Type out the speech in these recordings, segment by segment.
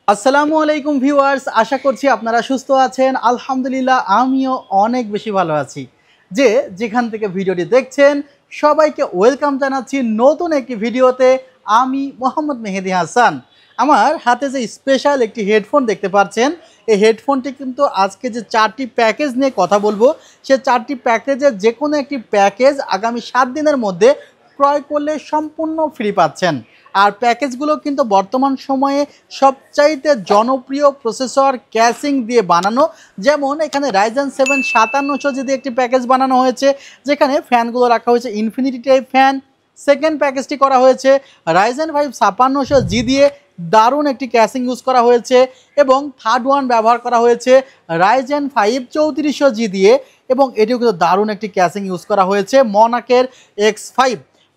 আসসালামু আলাইকুম ভিউয়ার্স, আশা করছি আপনারা সুস্থ আছেন। আলহামদুলিল্লাহ আমিও অনেক বেশি ভালো আছি। যেখান থেকে ভিডিওটি দেখছেন সবাইকে ওয়েলকাম জানাচ্ছি নতুন একটি ভিডিওতে। আমি মোহাম্মদ মেহেদি হাসান। আমার হাতে যে স্পেশাল একটি হেডফোন দেখতে পাচ্ছেন, এই হেডফোনটি কিন্তু আজকে যে 4টি প্যাকেজ নিয়ে কথা বলবো, সে 4টি প্যাকেজের যে কোনো একটি প্যাকেজ আগামী 7 দিনের মধ্যে ক্রয় করলে সম্পূর্ণ ফ্রি পাচ্ছেন। আর প্যাকেজগুলো কিন্তু বর্তমান সময়ে সবচাইতে জনপ্রিয় প্রসেসর ক্যাসিং দিয়ে বানানো। যেমন এখানে রাইজেন 7 5700 যদি একটি প্যাকেজ বানানো হয়েছে, যেখানে ফ্যানগুলো রাখা হয়েছে ইনফিনিটি টাইপ ফ্যান। সেকেন্ড প্যাকেজটি করা হয়েছে রাইজেন 5 5600 জি দিয়ে দারুণ একটি ক্যাসিং ইউজ করা হয়েছে, এবং থার্ড ওয়ান ব্যবহার করা হয়েছে রাইজেন 5 3400 জি দিয়ে, এবং এটিও কিন্তু দারুণ একটি ক্যাসিং ইউজ করা হয়েছে মনাকের X5।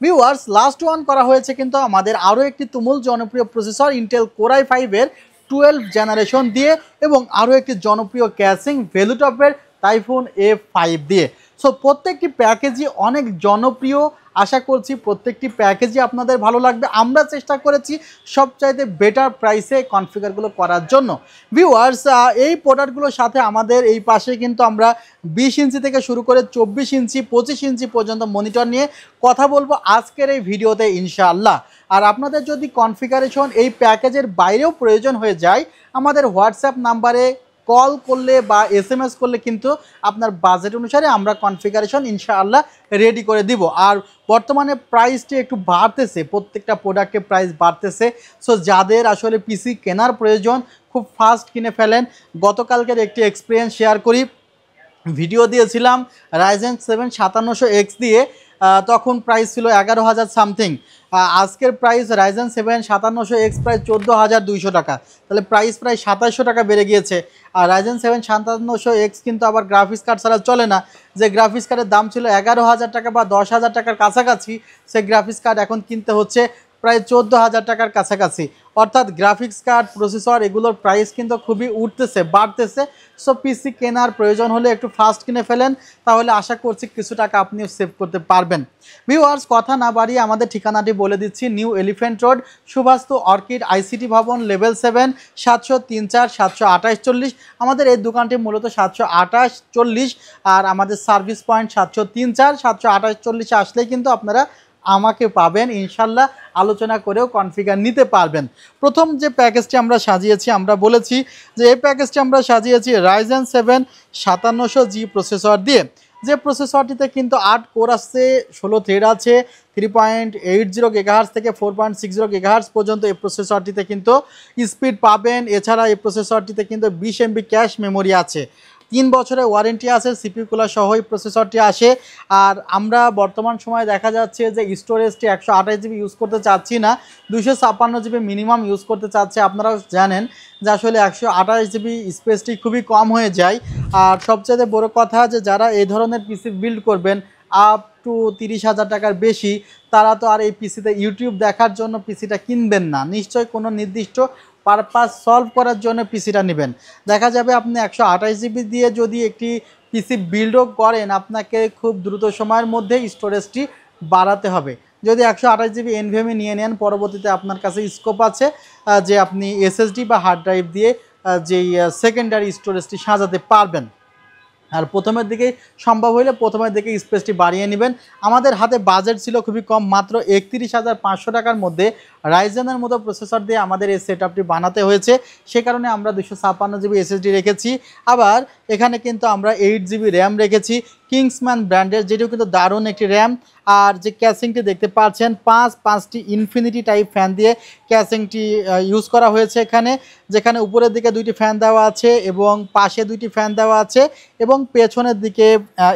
ভিউয়ার্স, লাস্ট ওয়ান করা হয়েছে কিন্তু আমাদের আরও একটি তুমুল জনপ্রিয় প্রসেসর ইন্টেল কোর i5-এর 12 জেনারেশন দিয়ে, এবং আরও একটি জনপ্রিয় ক্যাসিং ভ্যালুটপের টাইফুন A5 দিয়ে। সো প্রত্যেকটি প্যাকেজই অনেক জনপ্রিয়। আশা করছি প্রত্যেকটি প্যাকেজই আপনাদের ভালো লাগবে। আমরা চেষ্টা করেছি সবচাইতে বেটার প্রাইসে কনফিগারগুলো করার জন্য। ভিউয়ার্স, এই প্রোডাক্টগুলোর সাথে আমাদের এই পাশে কিন্তু আমরা 20 ইঞ্চি থেকে শুরু করে 24 ইঞ্চি 25 ইঞ্চি পর্যন্ত মনিটর নিয়ে কথা বলবো আজকের এই ভিডিওতে ইনশাআল্লাহ। আর আপনাদের যদি কনফিগারেশন এই প্যাকেজের বাইরেও প্রয়োজন হয়ে যায়, আমাদের হোয়াটসঅ্যাপ নাম্বারে কল করলে বা SMS করলে কিন্তু আপনার বাজেট অনুসারে আমরা কনফিগারেশন ইনশাআল্লাহ রেডি করে দিব। আর বর্তমানে প্রাইসটি একটু বাড়তেছে, প্রত্যেকটা প্রোডাক্টের প্রাইস বাড়তেছে। সো যাদের আসলে পিসি কেনার প্রয়োজন খুব ফাস্ট কিনে ফেলেন। গতকালকের একটি এক্সপিরিয়েন্স শেয়ার করি। ভিডিও দিয়েছিলাম রাইজেন 7 5700X দিয়ে, তখন প্রাইস ছিল 11,000 সামথিং। আজকের প্রাইস রাইজেন 7 5700X প্রায় 14,200 টাকা। তাহলে প্রাইস প্রায় 2700 টাকা বেড়ে গিয়েছে। আর রাইজেন 7 5700X কিন্তু আবার গ্রাফিক্স কার্ড ছাড়া চলে না। যে গ্রাফিক্স কার্ডের দাম ছিল 11,000 টাকা বা 10,000 টাকার কাছাকাছি, সেই গ্রাফিক্স কার্ড এখন কিনতে হচ্ছে প্রায় 14,000 টাকার কাছাকাছি। অর্থাৎ গ্রাফিক্স কার্ড, প্রসেসর এগুলোর প্রাইস কিন্তু খুবই উঠতেছে, বাড়তেছে। সো পিসি কেনার প্রয়োজন হলে একটু ফাস্ট কিনে ফেলেন, তাহলে আশা করছি কিছু টাকা আপনিও সেভ করতে পারবেন। ভিউয়ার্স, কথা না বাড়িয়ে আমাদের ঠিকানাটি বলে দিচ্ছি। New Elephant Road, Subastu Orchid ICT ভবন, লেভেল 7, 703-4 728 40। আমাদের এই দোকানটি মূলত 728 40, আর আমাদের সার্ভিস পয়েন্ট 703-4 728 40 আসলেই কিন্তু আপনারা আমাকে পাবেন। ইনশাল্লাহ আলোচনা করেও কনফিগার নিতে পারবেন। প্রথম যে প্যাকেজটি আমরা সাজিয়েছি, আমরা বলেছি যে এই প্যাকেজটি আমরা সাজিয়েছি রাইজেন 7 5700 জি প্রসেসর দিয়ে। যে প্রসেসরটিতে কিন্তু 8 কোর আছে, 16 থ্রেড আছে, 3.80 GHz থেকে 4.60 GHz পর্যন্ত এই প্রসেসরটিতে কিন্তু স্পিড পাবেন। এছাড়া এই প্রসেসরটিতে কিন্তু 20 MB ক্যাশ মেমোরি আছে, 3 বছরের ওয়ারেন্টি আছে, CPU কুলার সহ এই প্রসেসরটি আসে। আর আমরা বর্তমান সময়ে দেখা যাচ্ছে যে স্টোরেজটি 128 GB ইউজ করতে চাচ্ছি না, 256 GB মিনিমাম ইউজ করতে চাচ্ছে। আপনারাও জানেন যে আসলে 128 GB স্পেসটি খুবই কম হয়ে যায়। আর সবচেয়ে বড় কথা যে যারা এই ধরনের পিসি বিল্ড করবেন আপ টু 30,000 টাকার বেশি, তারা তো আর এই পিসিতে ইউটিউব দেখার জন্য পিসিটা কিনবেন না। নিশ্চয়ই কোনো নির্দিষ্ট পারপাস সলভ করার জন্য পিসিটা নেবেন। দেখা যাবে আপনি 128 GB দিয়ে যদি একটি পিসি বিল্ডও করেন, আপনাকে খুব দ্রুত সময়ের মধ্যে স্টোরেজটি বাড়াতে হবে। যদি 128 GB NVMe নিয়ে নেন, পরবর্তীতে আপনার কাছে স্কোপ আছে যে আপনি SSD বা হার্ড ড্রাইভ দিয়ে যেই সেকেন্ডারি স্টোরেজটি সাজাতে পারবেন। আর প্রথমের দিকে সম্ভব হলে প্রথমের দিকে স্পেসটি বাড়িয়ে নেবেন। আমাদের হাতে বাজেট ছিল খুবই কম, মাত্র 31,500 টাকার মধ্যে রাইজেনের মতো প্রসেসর দিয়ে আমাদের এই সেটআপটি বানাতে হয়েছে। সে কারণে আমরা 256 GB SSD রেখেছি। আবার এখানে কিন্তু আমরা 8 GB র্যাম রেখেছি কিংসম্যান ব্র্যান্ডের, যেটিও কিন্তু দারুণ একটি র্যাম। আর যে ক্যাসিংটি দেখতে পাচ্ছেন, 5টি ইনফিনিটি টাইপ ফ্যান দিয়ে ক্যাসিংটি ইউজ করা হয়েছে এখানে, যেখানে উপরের দিকে 2টি ফ্যান দেওয়া আছে, এবং পাশে 2টি ফ্যান দেওয়া আছে, এবং পেছনের দিকে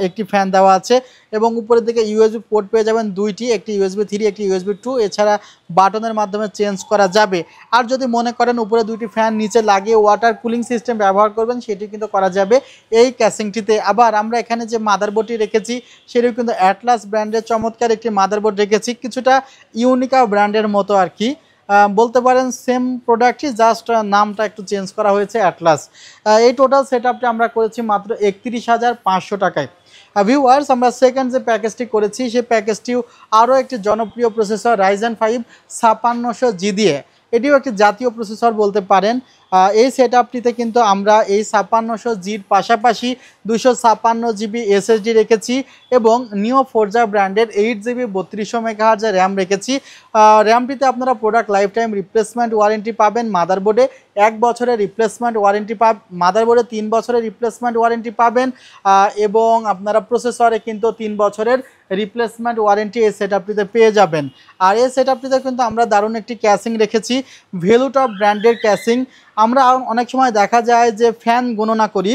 একটি ফ্যান দেওয়া আছে, এবং উপরের দিকে USB পোর্ট পেয়ে যাবেন 2টি, একটি USB 3 একটি USB 2। এছাড়া বাটনের মাধ্যমে চেঞ্জ করা যাবে। আর যদি মনে করেন উপরে 2টি ফ্যান নিচে লাগিয়ে ওয়াটার কুলিং সিস্টেম ব্যবহার করবেন, সেটি কিন্তু করা যাবে এই ক্যাসিংটিতে। আবার আমরা এখানে যে মাদারবোর্ডটি রেখেছি, সেটিও কিন্তু অ্যাটলাস ব্র্যান্ডের চমৎকার একটি মাদারবোর্ড রেখেছি, কিছুটা ইউনিকা ব্র্যান্ডের মতো আর কি। বলতে পারেন সেম প্রোডাক্টই, জাস্ট নামটা একটু চেঞ্জ করা হয়েছে অ্যাটলাস। এই টোটাল সেটআপটা আমরা করেছি মাত্র 31,500 টাকায়। ভিউয়ার্স, আমরা সেকেন্ড যে প্যাকেজটি করেছি, সেই প্যাকেজটিও আরও একটি জনপ্রিয় প্রসেসর রাইজেন 5 5600 জি দিয়ে। এটিও একটি জাতীয় প্রসেসর বলতে পারেন। এই সেটআপটিতে কিন্তু আমরা এই 5600G'র পাশাপাশি 256GB SSD রেখেছি এবং নিও ফোরজা ব্র্যান্ডের 8GB 3200 MHz র্যাম রেখেছি। র্যামটিতে আপনারা product life time replacement warranty পাবেন, মাদারবোর্ডে 1 বছরের রিপ্লেসমেন্ট ওয়ারেন্টি মাদারবোর্ডে 3 বছরের রিপ্লেসমেন্ট ওয়ারেন্টি পাবেন এবং আপনারা প্রসেসরে কিন্তু 3 বছরের রিপ্লেসমেন্ট ওয়ারেন্টি এই সেটআপটিতে পেয়ে যাবেন। আর এই সেটআপটিতে কিন্তু আমরা দারুণ একটি ক্যাসিং রেখেছি, ভেলুটপ ব্র্যান্ডের ক্যাসিং। আমরা অনেক সময় দেখা যায় যে ফ্যান গণনা করি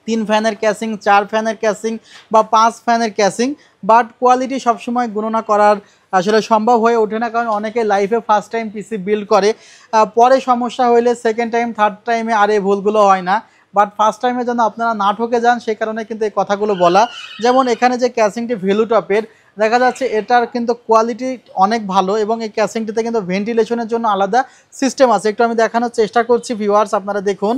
3 ফ্যানের ক্যাসিং, 4 ফ্যানের ক্যাসিং বা 5 ফ্যানের ক্যাসিং, বাট কোয়ালিটি সবসময় গণনা করার আসলে সম্ভব হয়ে ওঠে না, কারণ অনেকে লাইফে ফার্স্ট টাইম পিসি বিল্ড করে, পরে সমস্যা হইলে সেকেন্ড টাইম থার্ড টাইমে আর এই ভুলগুলো হয় না। বাট ফার্স্ট টাইমে যেন আপনারা না ঠকে যান সেই কারণে কিন্তু এই কথাগুলো বলা। যেমন এখানে যে ক্যাসিংটি ভেলুটপের দেখা যাচ্ছে এটার কিন্তু কোয়ালিটি অনেক ভালো এবং এই ক্যাসিংটিতে কিন্তু ভেন্টিলেশনের জন্য আলাদা সিস্টেম আছে। একটু আমি দেখানোর চেষ্টা করছি ভিউয়ার্স, আপনারা দেখুন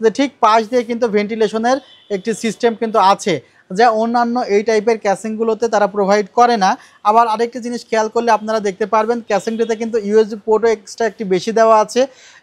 যে ঠিক পাশ দিয়ে কিন্তু ভেন্টিলেশনের একটি সিস্টেম কিন্তু আছে, যা অন্যান্য এই টাইপের ক্যাসিংগুলোতে তারা প্রোভাইড করে না। আবার আরেকটি জিনিস খেয়াল করলে আপনারা দেখতে পারবেন ক্যাসিংটিতে কিন্তু ইউএসবি পোর্টও এক্সট্রা একটি বেশি দেওয়া আছে,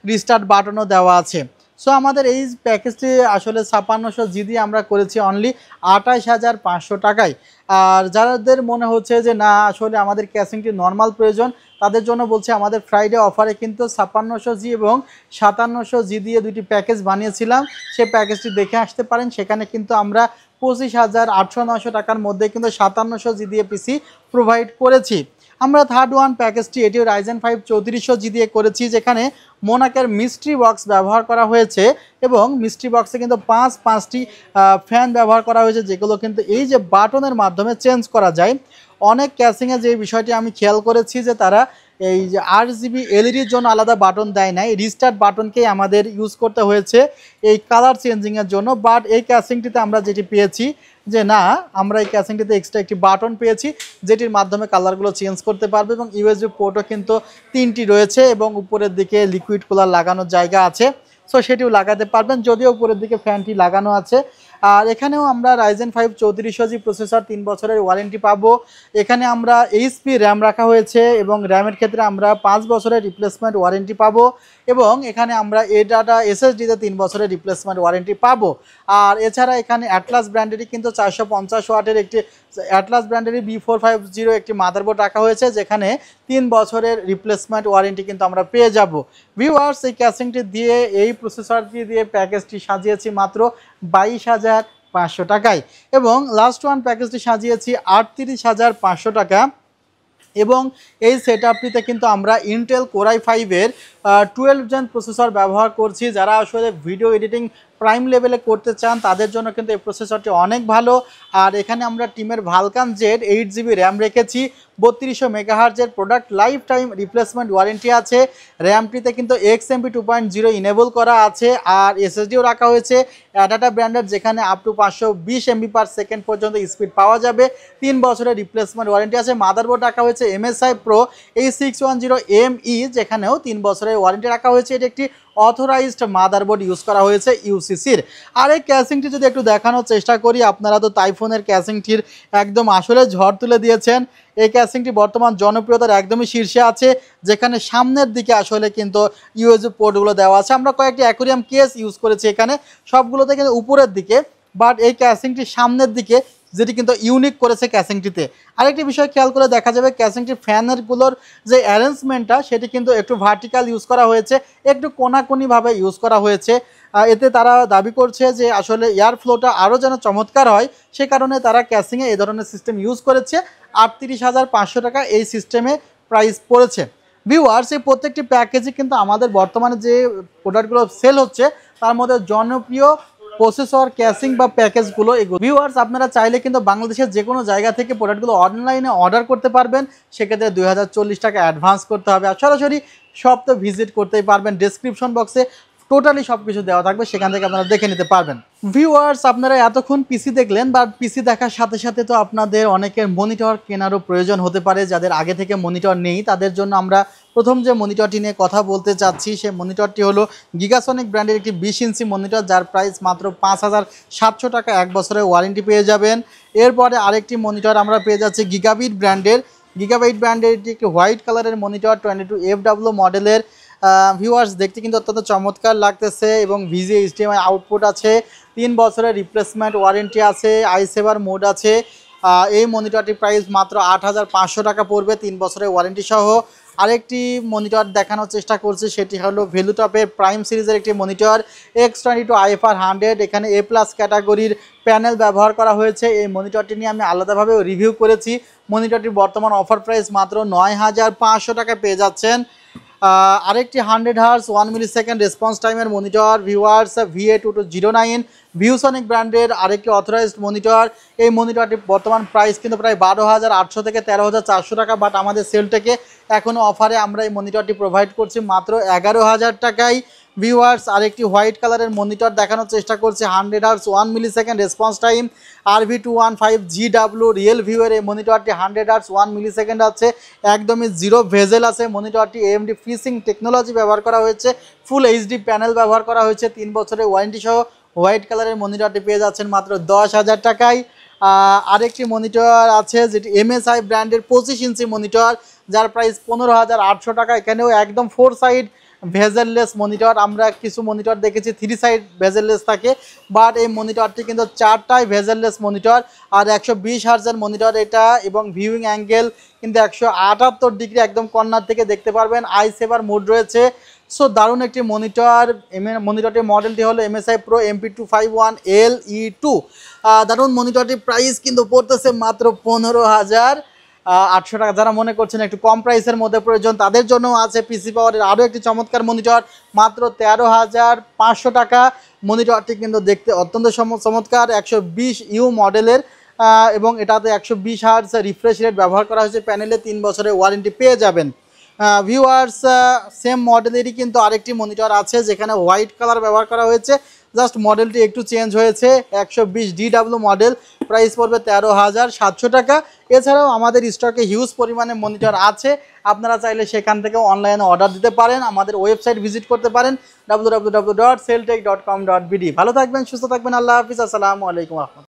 রিস্টার্ট বাটনও দেওয়া আছে। সো আমাদের এই প্যাকেজটি আসলে 5600G দিয়ে আমরা করেছি অনলি 28,500 টাকায়। আর যাদের মনে হচ্ছে যে না আসলে আমাদের ক্যাসিংটি নর্মাল প্রয়োজন, তাদের জন্য বলছি আমাদের ফ্রাইডে অফারে কিন্তু 5600G এবং 5700G দিয়ে দুটি প্যাকেজ বানিয়েছিলাম, সেই প্যাকেজটি দেখে আসতে পারেন। সেখানে কিন্তু আমরা 25,800-900 টাকার মধ্যে কিন্তু 5700G দিয়ে পিসি প্রোভাইড করেছি। আমরা থার্ড ওয়ান প্যাকেজটি এটিও রাইজেন 5 3400G দিয়ে করেছি, যেখানে মোনাকের মিস্ট্রি বক্স ব্যবহার করা হয়েছে এবং মিস্ট্রি বক্সে কিন্তু 5টি ফ্যান ব্যবহার করা হয়েছে, যেগুলো কিন্তু এই যে বাটনের মাধ্যমে চেঞ্জ করা যায়। অনেক ক্যাসিংয়ে যে বিষয়টি আমি খেয়াল করেছি যে তারা এই যে RGB এলইডির জন্য আলাদা বাটন দেয় নাই, রিস্টার্ট বাটনকেই আমাদের ইউজ করতে হয়েছে এই কালার চেঞ্জিংয়ের জন্য। বাট এই ক্যাসিংটিতে আমরা যেটি পেয়েছি যে না, আমরা এই ক্যাসিংটিতে এক্সট্রা একটি বাটন পেয়েছি যেটির মাধ্যমে কালারগুলো চেঞ্জ করতে পারবে এবং ইউএসবি পোর্টও কিন্তু 3টি রয়েছে এবং উপরের দিকে লিকুইড কুলার লাগানোর জায়গা আছে, সো সেটিও লাগাতে পারবেন, যদিও উপরের দিকে ফ্যানটি লাগানো আছে। আর এখানেও আমরা রাইজেন 5 3400G প্রসেসর 3 বছরের ওয়ারেন্টি পাবো। এখানে আমরা এইচপি র্যাম রাখা হয়েছে এবং র্যামের ক্ষেত্রে আমরা 5 বছরের রিপ্লেসমেন্ট ওয়ারেন্টি পাবো এবং এখানে আমরা এডাটা এসএসডিতে 3 বছরের রিপ্লেসমেন্ট ওয়ারেন্টি পাবো। আর এছাড়া এখানে অ্যাটলাস ব্র্যান্ডেরই কিন্তু 450 ওয়াটের একটি অ্যাটলাস ব্র্যান্ডেরই B450 একটি মাদারবোর্ড রাখা হয়েছে, যেখানে 3 বছরের রিপ্লেসমেন্ট ওয়ারেন্টি কিন্তু আমরা পেয়ে যাব। ভিউয়ার্স, এই ক্যাসিংটি দিয়ে এই প্রসেসরটি দিয়ে প্যাকেজটি সাজিয়েছি মাত্র 22,500 টাকায় এবং লাস্ট ওয়ান প্যাকেজটি সাজিয়েছি 38,500 টাকা এবং এই সেটআপটিতে কিন্তু আমরা ইন্টেল কোর i5-এর 12 জেন প্রসেসর ব্যবহার করছি। যারা আসলে ভিডিও এডিটিং প্রাইম লেভেলে করতে চান তাদের জন্য কিন্তু এই প্রসেসরটি অনেক ভালো। আর এখানে আমরা টিমের ভালকান জেড 8GB র্যাম রেখেছি, 3200 মেগাহার্জের product life time replacement warranty আছে। র্যামটিতে কিন্তু XMP 2.0 ইনেবল করা আছে আর এসএসডিও রাখা হয়েছে অ্যাডাটা ব্র্যান্ডের, যেখানে আপ টু 520 MB/s পর্যন্ত স্পিড পাওয়া যাবে। 3 বছরের রিপ্লেসমেন্ট ওয়ারেন্টি আছে। মাদারবোর্ড রাখা হয়েছে MSI Pro A610ME, যেখানেও 3 বছরের ওয়ারেন্টি রাখা হয়েছে। এটি একটি অথরাইজড মাদারবোর্ড ইউজ করা হয়েছে ইউসিসির। আর এই ক্যাসিংটি যদি একটু দেখানোর চেষ্টা করি, আপনারা তো টাইফোনের ক্যাসিংটির একদম আসলে ঝড় তুলে দিয়েছেন। এই ক্যাসিংটি বর্তমান জনপ্রিয়তার একদমই শীর্ষে আছে, যেখানে সামনের দিকে আসলে কিন্তু ইউএসবি পোর্টগুলো দেওয়া আছে। আমরা কয়েকটি অ্যাকোরিয়াম কেস ইউজ করেছি এখানে, সবগুলোতে কিন্তু উপরের দিকে, বাট এই ক্যাসিংটি সামনের দিকে, যেটি কিন্তু ইউনিক করেছে ক্যাসিংটিতে। আরেকটি বিষয় খেয়াল করে দেখা যাবে ক্যাসিংটির ফ্যানেরগুলোর যে অ্যারেঞ্জমেন্টটা সেটি কিন্তু একটু ভার্টিক্যাল ইউজ করা হয়েছে, একটু কোনাকুনিভাবে ইউজ করা হয়েছে। এতে তারা দাবি করছে যে আসলে এয়ার ফ্লোটা আরও যেন চমৎকার হয়, সে কারণে তারা ক্যাসিংয়ে এই ধরনের সিস্টেম ইউজ করেছে। 38,500 টাকা এই সিস্টেমে প্রাইস পড়েছে। ভিউয়ার্স, এই প্রত্যেকটি প্যাকেজে কিন্তু আমাদের বর্তমানে যে প্রোডাক্টগুলো সেল হচ্ছে তার মধ্যে জনপ্রিয় প্রসেসর ক্যাসিং বা প্যাকেজগুলো এগুলো। ভিউয়ার্স, আপনারা চাইলে কিন্তু বাংলাদেশের যে কোনো জায়গা থেকে প্রোডাক্টগুলো অনলাইনে অর্ডার করতে পারবেন। সেক্ষেত্রে 2040 টাকা অ্যাডভান্স করতে হবে আর সরাসরি শপ তো ভিজিট করতেই পারবেন। ডেসক্রিপশন বক্সে টোটালি সব কিছু দেওয়া থাকবে, সেখান থেকে আপনারা দেখে নিতে পারবেন। ভিউয়ার্স, আপনারা এতক্ষণ পিসি দেখলেন, বা পিসি দেখার সাথে সাথে তো আপনাদের অনেকের মনিটর কেনারও প্রয়োজন হতে পারে। যাদের আগে থেকে মনিটর নেই তাদের জন্য আমরা প্রথম যে মনিটরটি নিয়ে কথা বলতে চাচ্ছি, সেই মনিটরটি হলো গিগাসনিক ব্র্যান্ডের একটি 20 ইঞ্চি মনিটর, যার প্রাইস মাত্র 5,700 টাকা, 1 বছরের ওয়ারেন্টি পেয়ে যাবেন। এরপরে আরেকটি মনিটর আমরা পেয়ে যাচ্ছি গিগাবাইট ব্র্যান্ডের এটি একটি হোয়াইট কালারের মনিটর, 22FW মডেলের, ভিউয়ার্স দেখতে কিন্তু অত্যন্ত চমৎকার লাগতেছে এবং ভিজিএ এইচডিএমআই আউটপুট আছে, 3 বছরের রিপ্লেসমেন্ট ওয়ারেন্টি আছে, আই সেভার মোড আছে। এই মনিটরটির প্রাইস মাত্র ৮৫০০ টাকা পড়বে 3 বছরের ওয়ারেন্টি সহ। আরেকটি মনিটর দেখানোর চেষ্টা করছি, সেটি হলো ভ্যালুটপের প্রাইম সিরিজের একটি মনিটর X22 IFR 100। এখানে A+ ক্যাটাগরির প্যানেল ব্যবহার করা হয়েছে। এই মনিটরটি নিয়ে আমি আলাদাভাবে রিভিউ করেছি। মনিটরটির বর্তমান অফার প্রাইস মাত্র ৯৫০০ টাকায় পেয়ে যাচ্ছেন। আরেকটি 100 হার্জ 1 মিলিসেকেন্ড রেসপন্স টাইমের মনিটর ভিউয়ার্স VA2209 ভিউসনিক ব্র্যান্ডের আরেকটি অথরাইজড মনিটর। এই মনিটরটির বর্তমান প্রাইস কিন্তু প্রায় ১২,৮০০ থেকে ১৩,৪০০ টাকা, বাট আমাদের সেল থেকে এখনও অফারে আমরা এই মনিটরটি প্রোভাইড করছি মাত্র ১১,০০০ টাকায়। ভিউয়ার্স আরেকটি হোয়াইট কালারের মনিটর দেখানোর চেষ্টা করছি, 100 hertz 1 millisecond response time RV215GW real ভিউয়ের এই মনিটরটি 100 হার্জ 1 মিলিসেকেন্ড আছে, একদমই জিরো ভেজেল আছে। মনিটরটি AMD ফিসিং টেকনোলজি ব্যবহার করা হয়েছে, ফুল এইচডি প্যানেল ব্যবহার করা হয়েছে, 3 বছরের ওয়ারেন্টি সহ। হোয়াইট কালারের মনিটরটি পেয়ে যাচ্ছেন মাত্র ১০,০০০ টাকায়। আরেকটি মনিটর আছে যেটি MSI ব্র্যান্ডের 25 ইঞ্চি মনিটর, যার প্রাইস ১৫,৮০০ টাকা। এখানেও একদম 4 সাইড ভেজেললেস মনিটর। আমরা কিছু মনিটর দেখেছি 3 সাইড ভেজেললেস থাকে, বাট এই মনিটরটি কিন্তু 4টাই ভেজেললেস মনিটর। আর ১২০ হার্জের মনিটর এটা, এবং ভিউইং অ্যাঙ্গেল কিন্তু ১৭৮ ডিগ্রি একদম কর্নার থেকে দেখতে পারবেন। আই সেভার মোড রয়েছে। সো দারুণ একটি মনিটর। মনিটরটির মডেলটি হলো MSI Pro MP251LE2। দারুণ মনিটরটির প্রাইস কিন্তু পড়তেছে মাত্র ১৫,৮০০ টাকা। যারা মনে করছেন একটু কম প্রাইসের মধ্যে প্রয়োজন, তাদের জন্য আছে পিসি পাওয়ারের আরও একটি চমৎকার মনিটর মাত্র ১৩,৫০০ টাকা। মনিটরটি কিন্তু দেখতে অত্যন্ত চমৎকার, 120U মডেলের, এবং এটাতে 120 হার্জ রিফ্রেশ রেট ব্যবহার করা হয়েছে। প্যানেলে 3 বছরের ওয়ারেন্টি পেয়ে যাবেন। ভিউয়ার্স সেম মডেলেরই কিন্তু আরেকটি মনিটর আছে, যেখানে হোয়াইট কালার ব্যবহার করা হয়েছে, জাস্ট মডেলটি একটু চেঞ্জ হয়েছে। 120DW মডেল, প্রাইস পড়বে ১৩,৭০০ টাকা। এছাড়াও আমাদের স্টকে হিউজ পরিমাণে মনিটর আছে, আপনারা চাইলে সেখান থেকেও অনলাইনে অর্ডার দিতে পারেন। আমাদের ওয়েবসাইট ভিজিট করতে পারেন www.celltech.com.bd। ভালো থাকবেন, সুস্থ থাকবেন, আল্লাহ হাফিজ, আসসালামু আলাইকুম।